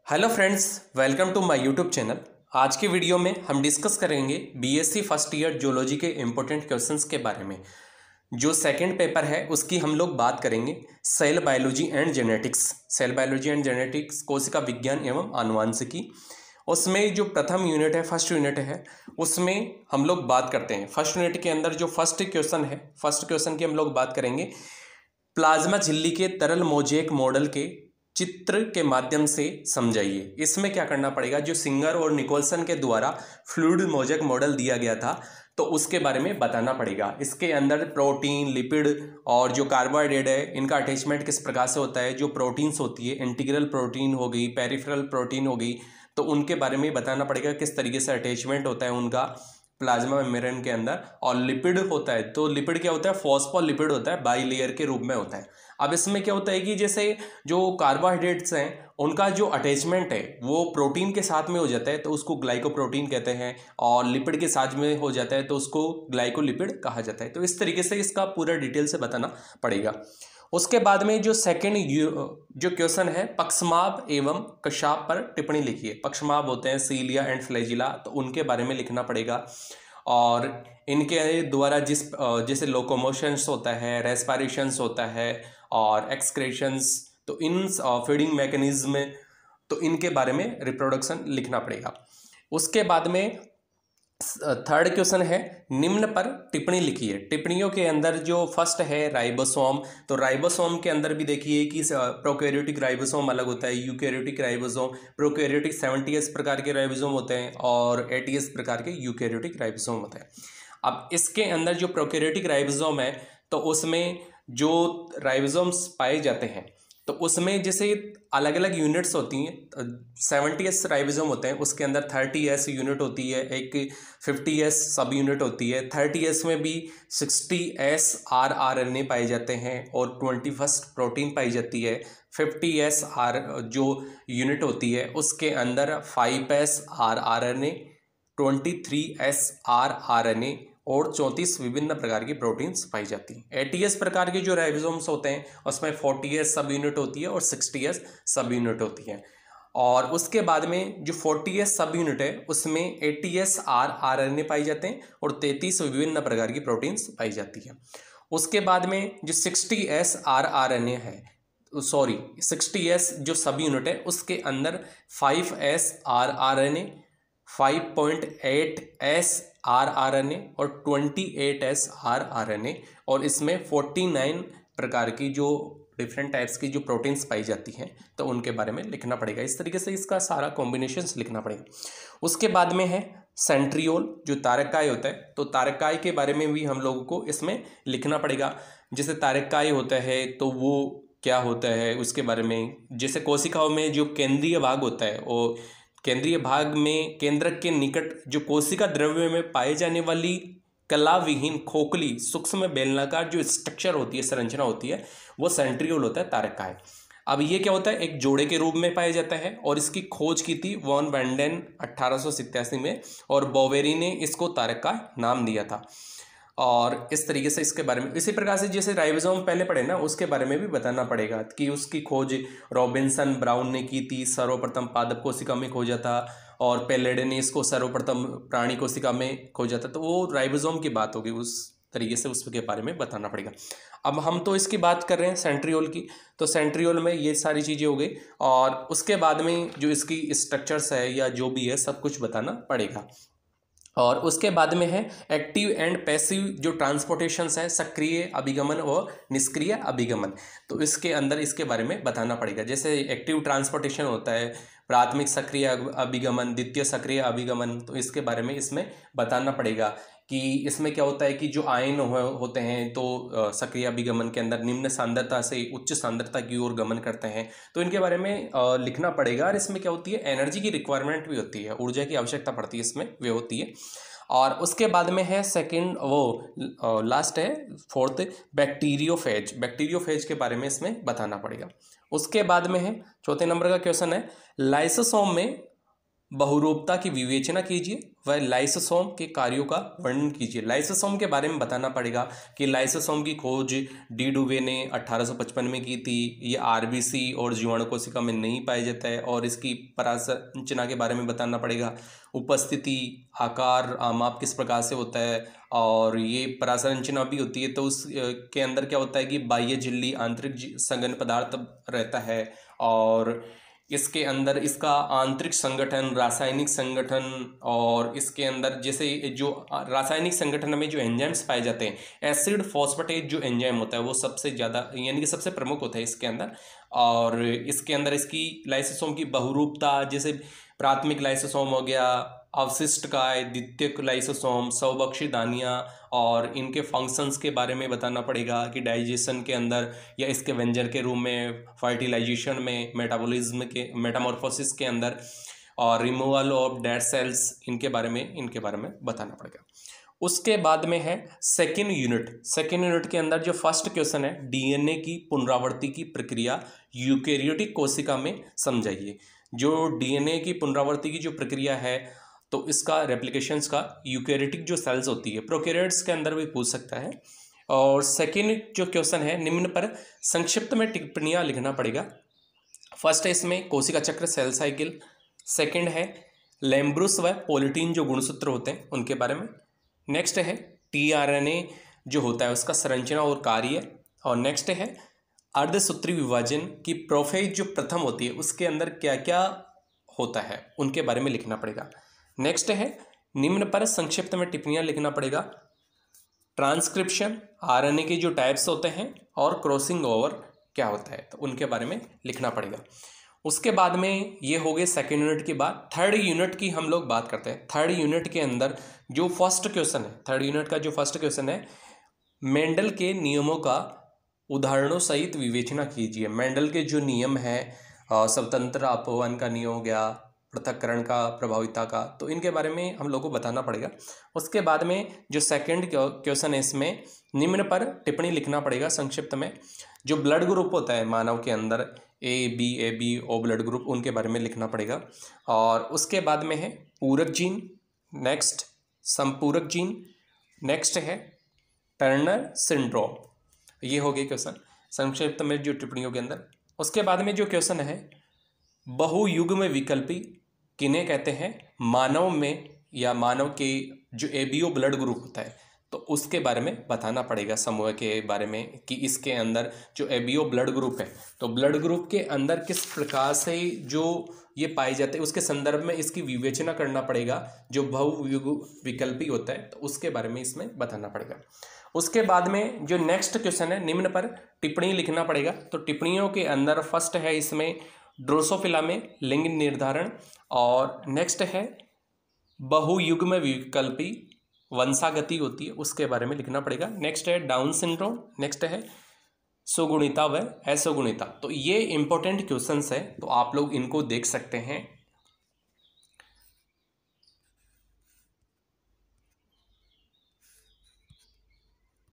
Hello friends, welcome to my YouTube channel. आज के video में हम डिस्कस करेंगे बीएससी फर्स्ट ईयर जूलॉजी के इम्पोर्टेंट क्वेश्चंस के बारे में। जो सेकंड पेपर है उसकी हम लोग बात करेंगे सेल बायोलॉजी एंड जेनेटिक्स, कोशिका विज्ञान एवं आनुवांशिकी। उसमें जो प्रथम यूनिट है, फर्स्ट यूनिट है, उसमें हम लोग बात करते हैं। फर्स्ट यूनिट के अंदर जो फर्स्ट क्वेश्चन की हम लोग बात करेंगे प्लाज्मा झिल्ली के तरल मोज़ेक मॉडल के चित्र के माध्यम से समझाइए। इसमें क्या करना पड़ेगा, जो सिंगर और निकोलसन के द्वारा फ्लूइड मोज़ेक मॉडल दिया गया था तो उसके बारे में बताना पड़ेगा। इसके अंदर प्रोटीन, लिपिड और जो कार्बोहाइड्रेट है इनका अटैचमेंट किस प्रकार से होता है। जो प्रोटीन्स होती है, इंटीग्रल प्रोटीन हो गई, पेरिफेरल प्रोटीन हो गई, तो उनके बारे में बताना पड़ेगा किस तरीके से अटैचमेंट होता है उनका प्लाज्मा मेम्ब्रेन के अंदर। और लिपिड होता है तो लिपिड क्या होता है, फॉस्फोलिपिड होता है, बाई लेयर के रूप में होता है। अब इसमें क्या होता है कि जैसे जो कार्बोहाइड्रेट्स हैं उनका जो अटैचमेंट है वो प्रोटीन के साथ में हो जाता है तो उसको ग्लाइकोप्रोटीन कहते हैं, और लिपिड के साथ में हो जाता है तो उसको ग्लाइकोलिपिड कहा जाता है। तो इस तरीके से इसका पूरा डिटेल से बताना पड़ेगा। उसके बाद में जो सेकंड जो क्वेश्चन है, पक्षमाप एवं कशाप पर टिप्पणी लिखिए। पक्षमाप होते हैं सीलिया एंड फ्लैजिला, तो उनके बारे में लिखना पड़ेगा। और इनके द्वारा जैसे लोकोमोशंस होता है, रेस्पिरेशंस होता है और एक्सक्रेशंस, तो इन फीडिंग मैकेनिज्म, तो इनके बारे में रिप्रोडक्शन लिखना पड़ेगा। उसके बाद में थर्ड क्वेश्चन है निम्न पर टिप्पणी लिखिए। टिप्पणियों के अंदर जो फर्स्ट है राइबोसोम, तो राइबोसोम के अंदर भी देखिए कि प्रोकैरियोटिक राइबोसोम अलग होता है, यूकैरियोटिक राइबोसोम। प्रोकैरियोटिक 70s प्रकार के राइबोसोम होते हैं और 80s प्रकार के यूकैरियोटिक राइबोसोम होते हैं। अब इसके अंदर जो प्रोकैरियोटिक राइबोसोम है तो उसमें जो राइबोसोम्स पाए जाते हैं तो उसमें जैसे अलग अलग यूनिट्स होती हैं। 70s राइबोसोम होते हैं, उसके अंदर 30s यूनिट होती है, एक 50s सब यूनिट होती है। 30s में भी 60s rRNA पाए जाते हैं और 21 प्रोटीन पाई जाती है। 50s जो यूनिट होती है उसके अंदर 5s rRNA, 23s rRNA और 34 विभिन्न प्रकार की प्रोटीन्स पाई जाती हैं। 80s प्रकार के जो राइबोसोम्स होते हैं उसमें 40s सब यूनिट होती है और 60s सब यूनिट होती है। और उसके बाद में जो 40s सब यूनिट है उसमें 80s rRNA पाई जाते हैं और 33 विभिन्न प्रकार की प्रोटीन्स पाई जाती है। उसके बाद में जो 60s rRNA है, 60s जो सब यूनिट है उसके अंदर 5s rRNA, 5.8s rRNA और 28s rRNA, और इसमें 49 प्रकार की जो डिफरेंट टाइप्स की जो प्रोटीन्स पाई जाती हैं तो उनके बारे में लिखना पड़ेगा। इस तरीके से इसका सारा कॉम्बिनेशंस लिखना पड़ेगा। उसके बाद में है सेंट्रियोल, जो तारककाय होता है, तो तारककाय के बारे में भी हम लोगों को इसमें लिखना पड़ेगा। जैसे तारककाय होता है तो वो क्या होता है उसके बारे में। जैसे कोशिकाओं में जो केंद्रीय भाग होता है, वो केंद्रीय भाग में केंद्रक के निकट जो कोशिका द्रव्य में पाए जाने वाली कला विहीन खोखली सूक्ष्म बेलनाकार जो स्ट्रक्चर होती है, संरचना होती है, वो सेंट्रियोल होता है तारककाय। अब ये क्या होता है, एक जोड़े के रूप में पाया जाता है और इसकी खोज की थी वॉन वैंडेन 1887 में, और बोवेरी ने इसको तारककाय नाम दिया था। और इस तरीके से इसके बारे में, इसी प्रकार से जैसे राइबोसोम पहले पढ़े ना, उसके बारे में भी बताना पड़ेगा कि उसकी खोज रॉबिन्सन ब्राउन ने की थी, सर्वप्रथम पादप कोशिका में खोजा था, और पेलेडे ने इसको सर्वप्रथम प्राणी कोशिका में खोजा था। तो वो राइबोसोम की बात होगी, उस तरीके से उसके बारे में बताना पड़ेगा। अब हम तो इसकी बात कर रहे हैं सेंट्रियोल की, तो सेंट्रियोल में ये सारी चीज़ें हो गई, और उसके बाद में जो इसकी स्ट्रक्चर्स है या जो भी है सब कुछ बताना पड़ेगा। और उसके बाद में है एक्टिव एंड पैसिव जो ट्रांसपोर्टेशंस है, सक्रिय अभिगमन और निष्क्रिय अभिगमन, तो इसके अंदर इसके बारे में बताना पड़ेगा। जैसे एक्टिव ट्रांसपोर्टेशन होता है, प्राथमिक सक्रिय अभिगमन, द्वितीय सक्रिय अभिगमन, तो इसके बारे में इसमें बताना पड़ेगा कि इसमें क्या होता है कि जो आयन होते हैं तो सक्रिय अभिगमन के अंदर निम्न सांद्रता से उच्च सांद्रता की ओर गमन करते हैं, तो इनके बारे में लिखना पड़ेगा। और इसमें क्या होती है, एनर्जी की रिक्वायरमेंट भी होती है, ऊर्जा की आवश्यकता पड़ती है इसमें, वे होती है। और उसके बाद में है सेकंड, वो लास्ट है फोर्थ, बैक्टीरियोफेज के बारे में इसमें बताना पड़ेगा। उसके बाद में है चौथे नंबर का क्वेश्चन है लाइसोसोम में बहुरूपता की विवेचना कीजिए, वह लाइसोसोम के कार्यों का वर्णन कीजिए। लाइसोसोम के बारे में बताना पड़ेगा कि लाइसोसोम की खोज डी डुवे ने 1855 में की थी। ये आरबीसी और जीवाणु कोशिका में नहीं पाया जाता है। और इसकी परासंरचना के बारे में बताना पड़ेगा, उपस्थिति, आकार, माप किस प्रकार से होता है, और ये परासंरचना भी होती है तो उस के अंदर क्या होता है कि बाह्य झिल्ली, आंतरिक संघन पदार्थ रहता है, और इसके अंदर इसका आंतरिक संगठन, रासायनिक संगठन, और इसके अंदर जैसे जो रासायनिक संगठन में जो एंजाइम्स पाए जाते हैं, एसिड फॉस्फेटेज जो एंजाइम होता है वो सबसे ज़्यादा यानी कि सबसे प्रमुख होता है इसके अंदर। और इसके अंदर इसकी लाइसोसोम की बहुरूपता, जैसे प्राथमिक लाइसोसोम हो गया, अवशिष्ट काय, द्वितीयक लाइसोसोम, स्वभक्षी दानियाँ, और इनके फंक्शंस के बारे में बताना पड़ेगा कि डाइजेशन के अंदर या इसके व्यंजन के रूप में, फर्टिलाइजेशन में, मेटाबॉलिज्म के, मेटामॉर्फोसिस के अंदर, और रिमूवल ऑफ डेड सेल्स, इनके बारे में बताना पड़ेगा। उसके बाद में है सेकेंड यूनिट। सेकेंड यूनिट के अंदर जो फर्स्ट क्वेश्चन है, डीएनए की पुनरावृत्ति की प्रक्रिया यूकेरियोटिक कोशिका में समझाइए। जो डीएनए की पुनरावृत्ति की जो प्रक्रिया है तो इसका रेप्लिकेशंस का यूकेरियोटिक जो सेल्स होती है, प्रोकैरियोट्स के अंदर भी पूछ सकता है। और सेकेंड जो क्वेश्चन है, निम्न पर संक्षिप्त में टिप्पणियाँ लिखना पड़ेगा। फर्स्ट है इसमें कोशिका चक्र, सेल साइकिल। सेकेंड है लैम्ब्रुस व पोलिटीन जो गुणसूत्र होते हैं उनके बारे में। नेक्स्ट है टीआरएनए जो होता है उसका संरचना और कार्य। और नेक्स्ट है अर्धसूत्री विभाजन की प्रोफेज जो प्रथम होती है उसके अंदर क्या क्या होता है उनके बारे में लिखना पड़ेगा। नेक्स्ट है निम्न पर संक्षिप्त में टिप्पणियाँ लिखना पड़ेगा। ट्रांसक्रिप्शन, आरएनए के जो टाइप्स होते हैं, और क्रॉसिंग ओवर क्या होता है तो उनके बारे में लिखना पड़ेगा। उसके बाद में ये हो गए सेकेंड यूनिट की बात। थर्ड यूनिट की हम लोग बात करते हैं। थर्ड यूनिट के अंदर जो फर्स्ट क्वेश्चन है, थर्ड यूनिट का जो फर्स्ट क्वेश्चन है, मेंडल के नियमों का उदाहरणों सहित विवेचना कीजिए। मेंडल के जो नियम है, स्वतंत्र अपवहन का नियम हो गया, पृथक्करण का, प्रभाविता का, तो इनके बारे में हम लोग को बताना पड़ेगा। उसके बाद में जो सेकंड क्वेश्चन है इसमें निम्न पर टिप्पणी लिखना पड़ेगा संक्षिप्त में। जो ब्लड ग्रुप होता है मानव के अंदर, A B O blood group, उनके बारे में लिखना पड़ेगा। और उसके बाद में है पूरक जीन, नेक्स्ट संपूरक जीन, नेक्स्ट है टर्नर सिंड्रोम। ये हो गए क्वेश्चन संक्षिप्त में जो टिप्पणियों के अंदर। उसके बाद में जो क्वेश्चन है बहुयुग्म विकल्पी किन्हें कहते हैं, मानव में या मानव के जो एबीओ ब्लड ग्रुप होता है तो उसके बारे में बताना पड़ेगा, समूह के बारे में कि इसके अंदर जो एबीओ ब्लड ग्रुप है तो ब्लड ग्रुप के अंदर किस प्रकार से जो ये पाए जाते हैं उसके संदर्भ में इसकी विवेचना करना पड़ेगा। जो बहुयुग्म विकल्पी होता है तो उसके बारे में इसमें बताना पड़ेगा। उसके बाद में जो नेक्स्ट क्वेश्चन है, निम्न पर टिप्पणी लिखना पड़ेगा। तो टिप्पणियों के अंदर फर्स्ट है इसमें ड्रोसोफिला में लिंग निर्धारण, और नेक्स्ट है बहुयुग्म विकल्पी वंशागति होती है उसके बारे में लिखना पड़ेगा। नेक्स्ट है डाउन सिंड्रोम, नेक्स्ट है सुगुणिता व असुगुणिता। तो ये इंपॉर्टेंट क्वेश्चंस है तो आप लोग इनको देख सकते हैं।